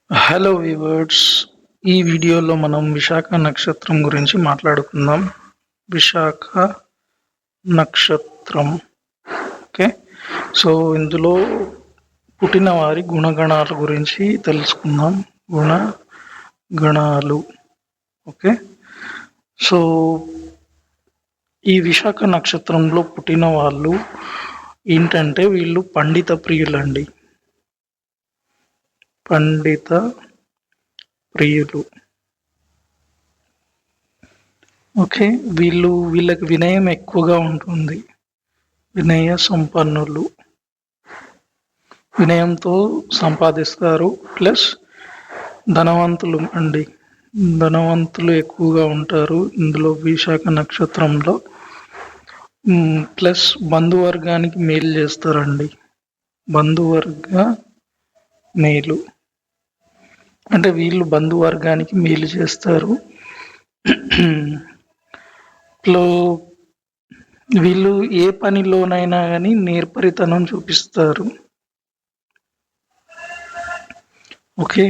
Hello viewers, ఈ వీడియోలో మనం విశాఖ నక్షత్రం గురించి మాట్లాడుకుందాం. విశాఖ నక్షత్రం. ఓకే, సో ఇందులో పుట్టిన వారి గుణగణాల గురించి తెలుసుకుందాం. గుణగణాలు. ఓకే, సో ఈ విశాఖ నక్షత్రంలో పుట్టిన వాళ్ళు ఏంటంటే వీళ్ళు పండిత ప్రియులండి. పండిత ప్రియులు. ఓకే, వీళ్ళకి వినయం ఎక్కువగా ఉంటుంది. వినయ సంపన్నులు. వినయంతో సంపాదిస్తారు. ప్లస్ ధనవంతులు అండి. ధనవంతులు ఎక్కువగా ఉంటారు ఇందులో విశాఖ నక్షత్రంలో. ప్లస్ బంధువర్గానికి మేలు చేస్తారండి. బంధువర్గ మేలు అంటే వీళ్ళు బంధువర్గానికి మేలు చేస్తారు. వీళ్ళు ఏ పనిలోనైనా కానీ నేర్పరితనం చూపిస్తారు. ఓకే,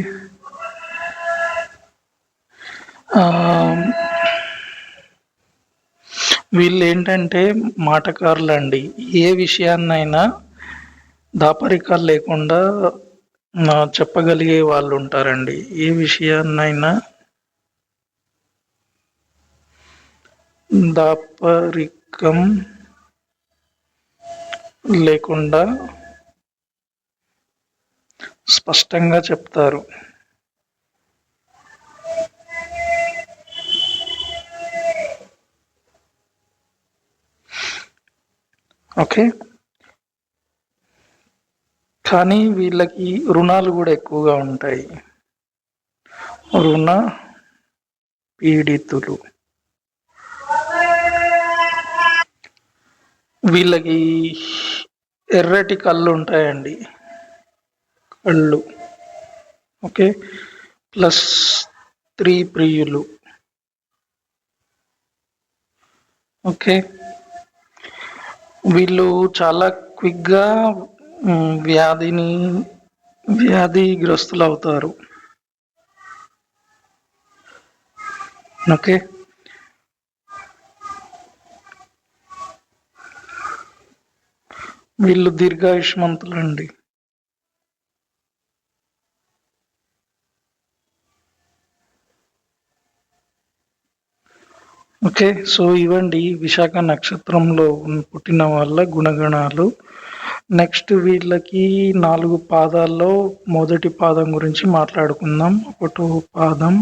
వీళ్ళు ఏంటంటే మాటకారులు అండి. ఏ విషయాన్నైనా దాపరికాలు లేకుండా చెప్పగలిగే వాళ్ళు ఉంటారండి. ఏ విషయాన్నైనా దాపరికం లేకుండా స్పష్టంగా చెప్తారు. ఓకే, కానీ వీళ్ళకి రుణాలు కూడా ఎక్కువగా ఉంటాయి. రుణ పీడితులు. వీళ్ళకి ఎర్రటి కళ్ళు ఉంటాయండి. కళ్ళు. ఓకే, ప్లస్ స్త్రీ ప్రియులు. ఓకే, వీళ్ళు చాలా క్విక్గా వ్యాధిగ్రస్తులు అవుతారు. ఓకే, వీళ్ళు దీర్ఘాయుష్మంతులు అండి. ఓకే, సో ఇవండి విశాఖ నక్షత్రంలో పుట్టిన వాళ్ళ గుణగణాలు. నెక్స్ట్ వీళ్ళకి 4 పాదాల్లో మొదటి పాదం గురించి మాట్లాడుకుందాం. ఒకటో పాదం.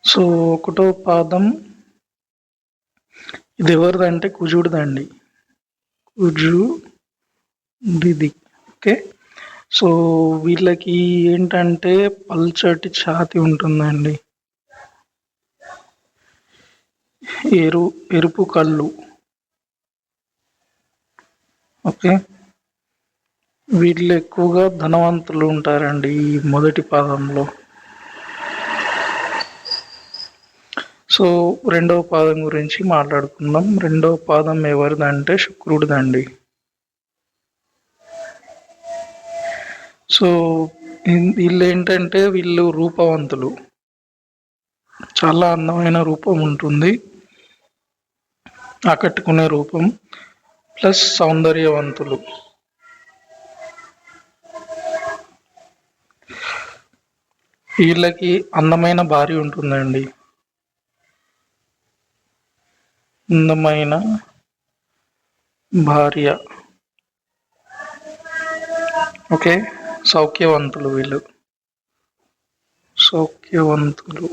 సో ఒకటో పాదం ఇది ఎవరిదంటే కుజుడిదండి. కుజుడిది. ఓకే, సో వీళ్ళకి ఏంటంటే పల్చటి ఛాతి ఉంటుందండి. ఎరుపు కళ్ళు. ఓకే, వీళ్ళు ఎక్కువగా ధనవంతులు ఉంటారండి ఈ మొదటి పాదంలో. సో రెండవ పాదం గురించి మాట్లాడుకుందాం. రెండవ పాదం ఎవరిదంటే శుక్రుడిదండి. సో వీళ్ళు ఏంటంటే వీళ్ళు రూపవంతులు. చాలా అందమైన రూపం ఉంటుంది. ఆకట్టుకునే రూపం. ప్లస్ సౌందర్యవంతులు. వీళ్ళకి అందమైన భార్య ఉంటుందండి. అందమైన భార్య. ఓకే, సౌఖ్యవంతులు. వీళ్ళు సౌఖ్యవంతులు.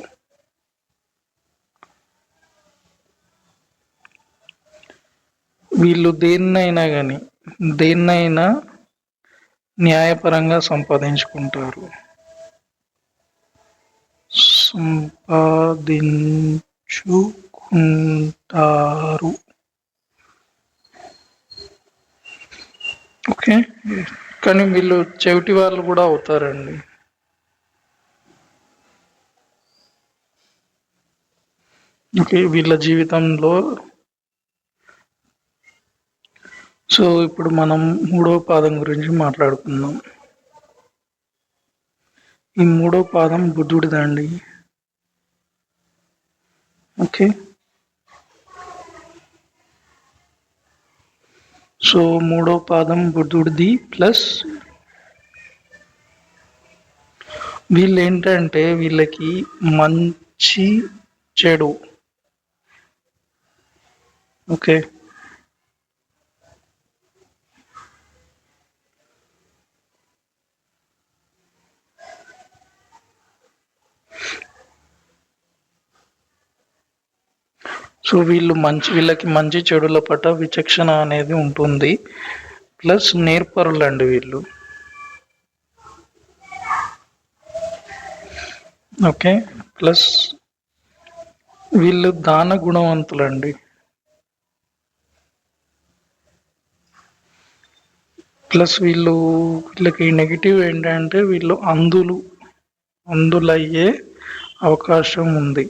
వీళ్ళు దేన్నైనా న్యాయపరంగా సంపాదించుకుంటారు. ఓకే, కానీ వీళ్ళు చెవిటి వాళ్ళు కూడా అవుతారండి. ఓకే, వీళ్ళ జీవితంలో. సో ఇప్పుడు మనం మూడవ పాదం గురించి మాట్లాడుకుందాం. ఈ మూడో పాదం బుధుడిదండి. ఓకే. సో మూడో పాదం బుధుడిది ప్లస్ వీళ్ళు ఏంటంటే వీళ్ళకి మంచి చెడు. ఓకే. సో వీళ్ళకి మంచి చెడుల పట్ల విచక్షణ అనేది ఉంటుంది. ప్లస్ నేర్పరులండి వీళ్ళు. ఓకే. ప్లస్ వీళ్ళు దాన గుణవంతులండి. ప్లస్ వీళ్ళకి నెగిటివ్ ఏంటంటే వీళ్ళు అందులయ్యే అవకాశం ఉంది.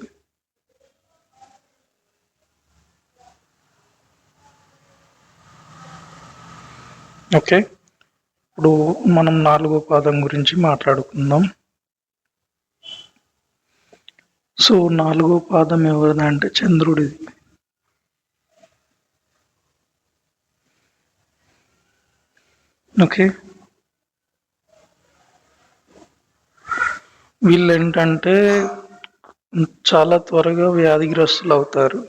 ఓకే. ఇప్పుడు మనం 4వ పాదం గురించి మాట్లాడుకుందాం. సో 4వ పాదం ఎవరిదంటే చంద్రుడిది. ఓకే. వీళ్ళు ఏంటంటే చాలా త్వరగా వ్యాధిగ్రస్తులు అవుతారు.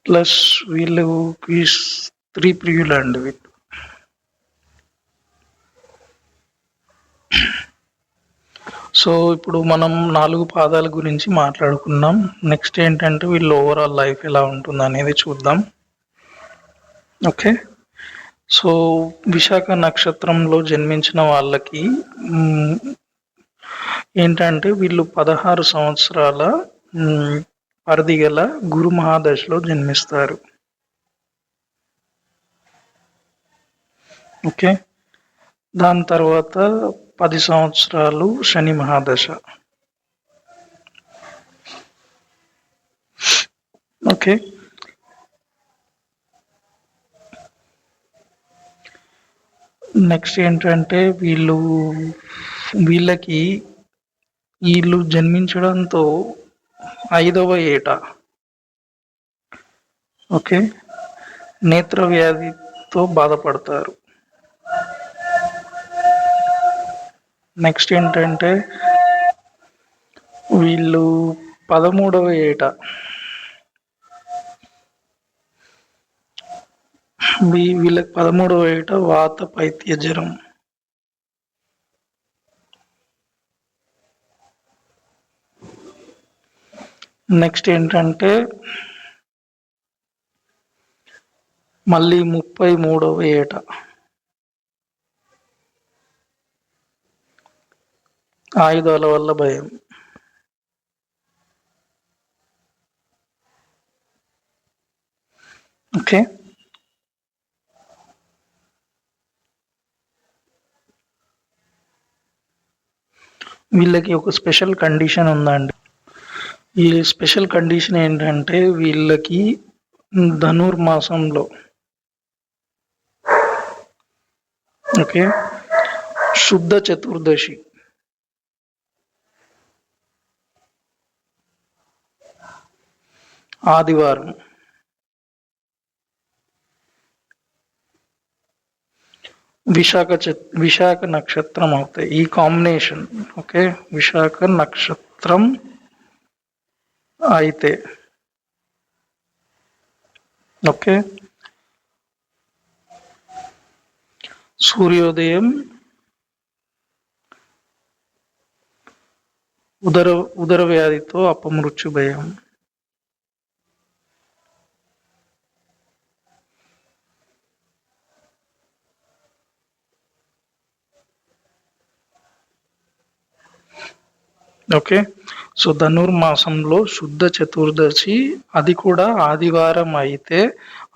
ప్లస్ వీళ్ళకి స్త్రీ ప్రియులండి వీళ్ళు. సో ఇప్పుడు మనం 4 పాదాల గురించి మాట్లాడుకున్నాం. నెక్స్ట్ ఏంటంటే వీళ్ళు ఓవరాల్ లైఫ్ ఎలా ఉంటుంది అనేది చూద్దాం. ఓకే. సో విశాఖ నక్షత్రంలో జన్మించిన వాళ్ళకి ఏంటంటే వీళ్ళు 16 సంవత్సరాల పరిధి గల గురు మహాదశలో జన్మిస్తారు. ఓకే. దాని తర్వాత 10 సంవత్సరాలు శని మహాదశ. ఓకే. నెక్స్ట్ ఏంటంటే వీళ్ళకి జన్మించడంతో 5వ ఏట ఓకే నేత్ర వ్యాధితో బాధపడతారు. నెక్స్ట్ ఏంటంటే వీళ్ళు 13వ ఏట వీళ్ళకి 13వ ఏట వాత పైత్య జ్వరం. నెక్స్ట్ ఏంటంటే మళ్ళీ 33వ ఏట ఆయుధాల వల్ల భయం. ఓకే. వీళ్ళకి ఒక స్పెషల్ కండిషన్ ఉందండి. ఈ స్పెషల్ కండిషన్ ఏంటంటే వీళ్ళకి ధనుర్మాసంలో ఓకే శుద్ధ చతుర్దశి ఆదివారం విశాఖ నక్షత్రం అవుతాయి ఈ కాంబినేషన్. ఓకే. విశాఖ నక్షత్రం అయితే ఓకే సూర్యోదయం ఉదర వ్యాధితో అపమృత్యు భయం. ఓకే. సో ధనుర్మాసంలో శుద్ధ చతుర్దశి అది కూడా ఆదివారం అయితే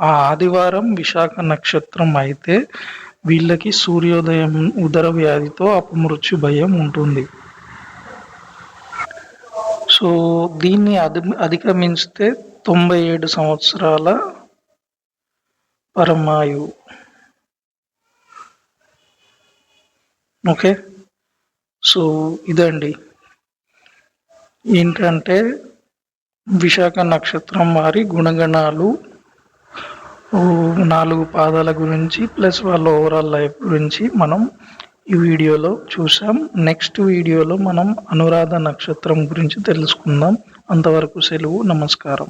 ఆ ఆదివారం విశాఖ నక్షత్రం అయితే వీళ్ళకి సూర్యోదయం ఉదర వ్యాధితో అపమృత్యు భయం ఉంటుంది. సో దీన్ని అధిగమించితే 97 సంవత్సరాల పరమాయు. ఓకే, సో ఇదండి ఏంటంటే విశాఖ నక్షత్రం వారి గుణగణాలు, 4 పాదాల గురించి ప్లస్ వాళ్ళ ఓవరాల్ లైఫ్ గురించి మనం ఈ వీడియోలో చూసాం. నెక్స్ట్ వీడియోలో మనం అనురాధ నక్షత్రం గురించి తెలుసుకుందాం. అంతవరకు సెలవు. నమస్కారం.